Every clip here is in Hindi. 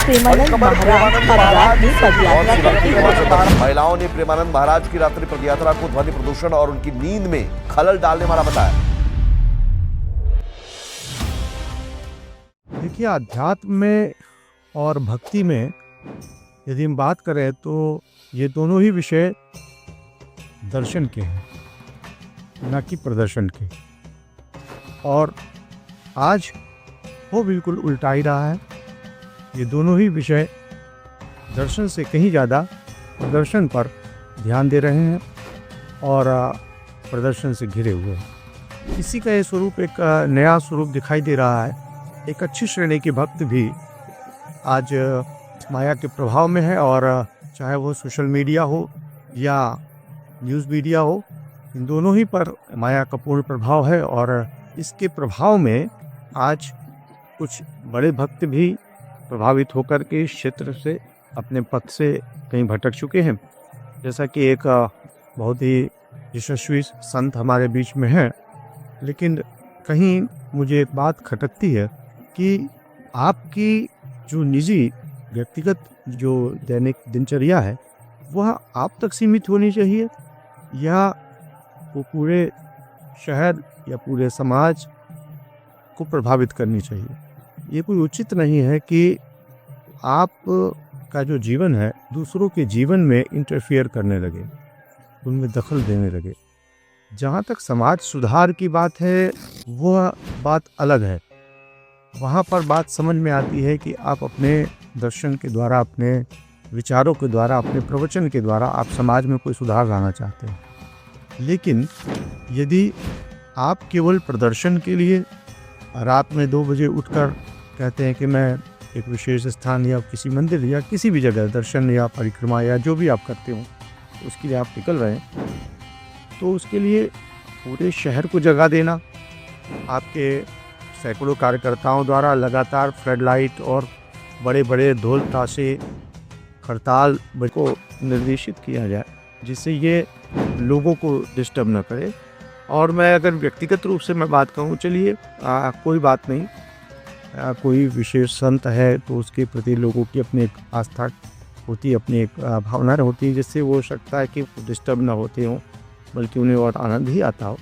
प्रेमानंद महाराज अब रात में पदयात्रा करते हुए महिलाओं ने प्रेमानंद महाराज की रात्रि पदयात्रा को ध्वनि प्रदूषण और उनकी नींद में खलल डालने वाला बताया। देखिए, अध्यात्म में और भक्ति में यदि हम बात करें तो ये दोनों ही विषय दर्शन के हैं, न कि प्रदर्शन के। और आज वो बिल्कुल उल्टा ही रहा है। ये दोनों ही विषय दर्शन से कहीं ज़्यादा प्रदर्शन पर ध्यान दे रहे हैं और प्रदर्शन से घिरे हुए हैं। इसी का ये स्वरूप एक नया स्वरूप दिखाई दे रहा है। एक अच्छी श्रेणी के भक्त भी आज माया के प्रभाव में है, और चाहे वो सोशल मीडिया हो या न्यूज़ मीडिया हो, इन दोनों ही पर माया का पूर्ण प्रभाव है। और इसके प्रभाव में आज कुछ बड़े भक्त भी प्रभावित होकर के इस क्षेत्र से अपने पथ से कहीं भटक चुके हैं। जैसा कि एक बहुत ही यशस्वी संत हमारे बीच में है, लेकिन कहीं मुझे एक बात खटकती है कि आपकी जो निजी व्यक्तिगत जो दैनिक दिनचर्या है वह आप तक सीमित होनी चाहिए, या वो पूरे शहर या पूरे समाज को प्रभावित करनी चाहिए। ये कोई उचित नहीं है कि आप का जो जीवन है दूसरों के जीवन में इंटरफियर करने लगे, उनमें दखल देने लगे। जहाँ तक समाज सुधार की बात है वह बात अलग है। वहाँ पर बात समझ में आती है कि आप अपने दर्शन के द्वारा, अपने विचारों के द्वारा, अपने प्रवचन के द्वारा आप समाज में कोई सुधार लाना चाहते हैं। लेकिन यदि आप केवल प्रदर्शन के लिए रात में 2 बजे उठकर कहते हैं कि मैं एक विशेष स्थान या किसी मंदिर या किसी भी जगह दर्शन या परिक्रमा या जो भी आप करते हो उसके लिए आप निकल रहे हैं, तो उसके लिए पूरे शहर को जगा देना, आपके सैकड़ों कार्यकर्ताओं द्वारा लगातार फ्लड लाइट और बड़े बड़े ढोल ताशे हड़ताल को निर्देशित किया जाए जिससे ये लोगों को डिस्टर्ब न करे। और मैं अगर व्यक्तिगत रूप से मैं बात कहूँ, चलिए कोई बात नहीं, कोई विशेष संत है तो उसके प्रति लोगों की अपनी एक आस्था होती है, अपनी एक भावना होती है जिससे वो सकता है कि डिस्टर्ब ना होते हों, बल्कि उन्हें और आनंद ही आता हो।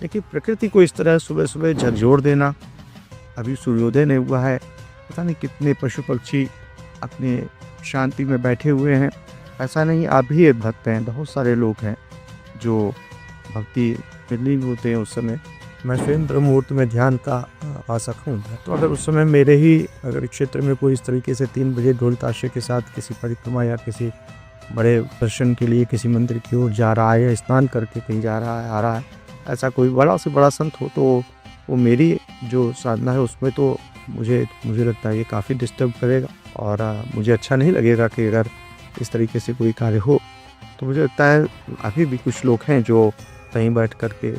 लेकिन प्रकृति को इस तरह सुबह सुबह झकझोर देना, अभी सूर्योदय नहीं हुआ है, पता नहीं कितने पशु पक्षी अपने शांति में बैठे हुए हैं। ऐसा नहीं, आप भी एक भक्त हैं, बहुत सारे लोग हैं जो भक्ति में लीन होते हैं। उस समय मैं स्वयं ब्रह्म मुहूर्त में ध्यान का आसक हूँ, तो अगर उस समय मेरे ही अगर क्षेत्र में कोई इस तरीके से 3 बजे ढोल ताशे के साथ किसी परिक्रमा या किसी बड़े दर्शन के लिए किसी मंदिर की ओर जा रहा है या स्नान करके कहीं जा रहा है, आ रहा है, ऐसा कोई बड़ा से बड़ा संत हो, तो वो मेरी जो साधना है उसमें तो मुझे लगता है ये काफ़ी डिस्टर्ब करेगा। और मुझे अच्छा नहीं लगेगा कि अगर इस तरीके से कोई कार्य हो। तो मुझे लगता है अभी भी कुछ लोग हैं जो कहीं बैठ कर के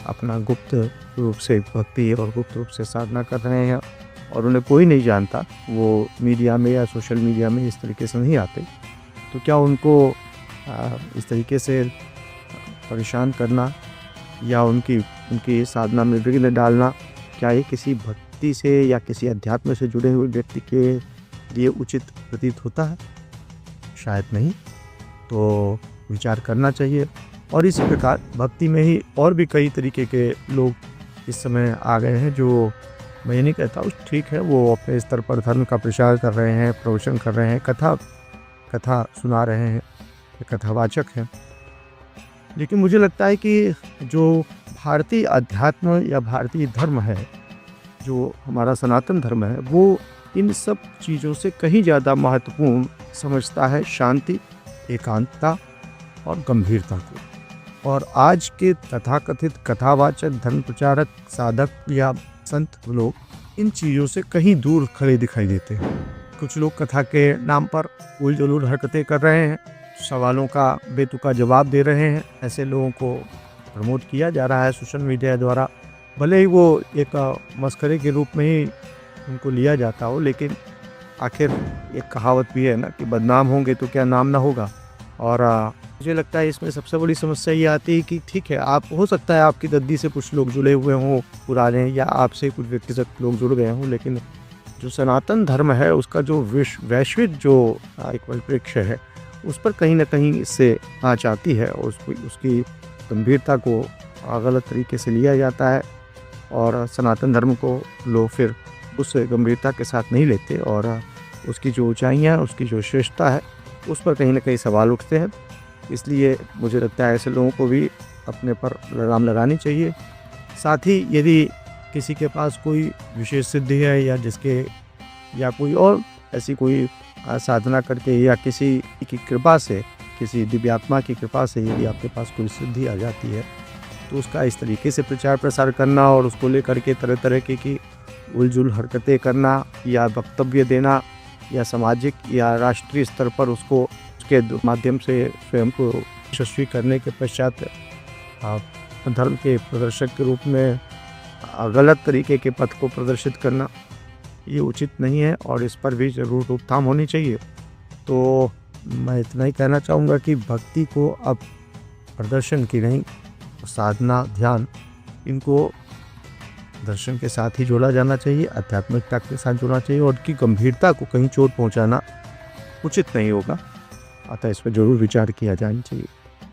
अपना गुप्त रूप से भक्ति और गुप्त रूप से साधना कर रहे हैं, और उन्हें कोई नहीं जानता। वो मीडिया में या सोशल मीडिया में इस तरीके से नहीं आते, तो क्या उनको इस तरीके से परेशान करना या उनकी साधना में विघ्न डालना, क्या ये किसी भक्ति से या किसी अध्यात्म से जुड़े हुए व्यक्ति के लिए उचित प्रतीत होता है? शायद नहीं। तो विचार करना चाहिए। और इसी प्रकार भक्ति में ही और भी कई तरीके के लोग इस समय आ गए हैं, जो मैं ये नहीं कहता हूँ ठीक है, वो अपने स्तर पर धर्म का प्रचार कर रहे हैं, प्रवचन कर रहे हैं, कथा सुना रहे हैं, कथावाचक हैं। लेकिन मुझे लगता है कि जो भारतीय अध्यात्म या भारतीय धर्म है, जो हमारा सनातन धर्म है, वो इन सब चीज़ों से कहीं ज़्यादा महत्वपूर्ण समझता है शांति, एकांतता और गंभीरता को। और आज के तथाकथित कथावाचक, धर्म प्रचारक, साधक या संत लोग इन चीज़ों से कहीं दूर खड़े दिखाई देते हैं। कुछ लोग कथा के नाम पर उल जलूल हरकतें कर रहे हैं, सवालों का बेतुका जवाब दे रहे हैं। ऐसे लोगों को प्रमोट किया जा रहा है सोशल मीडिया द्वारा, भले ही वो एक मस्खरे के रूप में ही उनको लिया जाता हो, लेकिन आखिर एक कहावत भी है ना कि बदनाम होंगे तो क्या नाम ना होगा। और मुझे लगता है इसमें सबसे बड़ी समस्या ये आती है कि ठीक है, आप हो सकता है आपकी गद्दी से कुछ लोग जुड़े हुए हों पुराने, या आपसे कुछ व्यक्तिगत लोग जुड़ गए हों, लेकिन जो सनातन धर्म है उसका जो वैश्विक जो एक परिप्रेक्ष्य है उस पर कहीं ना कहीं इससे आँच आती है और उसकी गंभीरता को गलत तरीके से लिया जाता है और सनातन धर्म को लोग फिर उस गंभीरता के साथ नहीं लेते और उसकी जो ऊंचाइयाँ उसकी जो श्रेष्ठता है उस पर कहीं ना कहीं सवाल उठते हैं। इसलिए मुझे लगता है ऐसे लोगों को भी अपने पर लगाम लगानी चाहिए। साथ ही यदि किसी के पास कोई विशेष सिद्धि है या कोई और ऐसी कोई साधना करके या किसी की कृपा से, किसी दिव्यात्मा की कृपा से यदि आपके पास कोई सिद्धि आ जाती है तो उसका इस तरीके से प्रचार प्रसार करना और उसको लेकर के तरह तरह की उलझुल हरकतें करना या वक्तव्य देना या सामाजिक या राष्ट्रीय स्तर पर उसके माध्यम से स्वयं को यशस्वी करने के पश्चात धर्म के प्रदर्शक के रूप में गलत तरीके के पथ को प्रदर्शित करना ये उचित नहीं है और इस पर भी ज़रूर रोकथाम होनी चाहिए। तो मैं इतना ही कहना चाहूँगा कि भक्ति को अब प्रदर्शन की नहीं, साधना ध्यान इनको दर्शन के साथ ही जोड़ा जाना चाहिए, आध्यात्मिकता के साथ जोड़ना चाहिए और उनकी गंभीरता को कहीं चोट पहुंचाना उचित नहीं होगा। अतः इस पर जरूर विचार किया जाना चाहिए।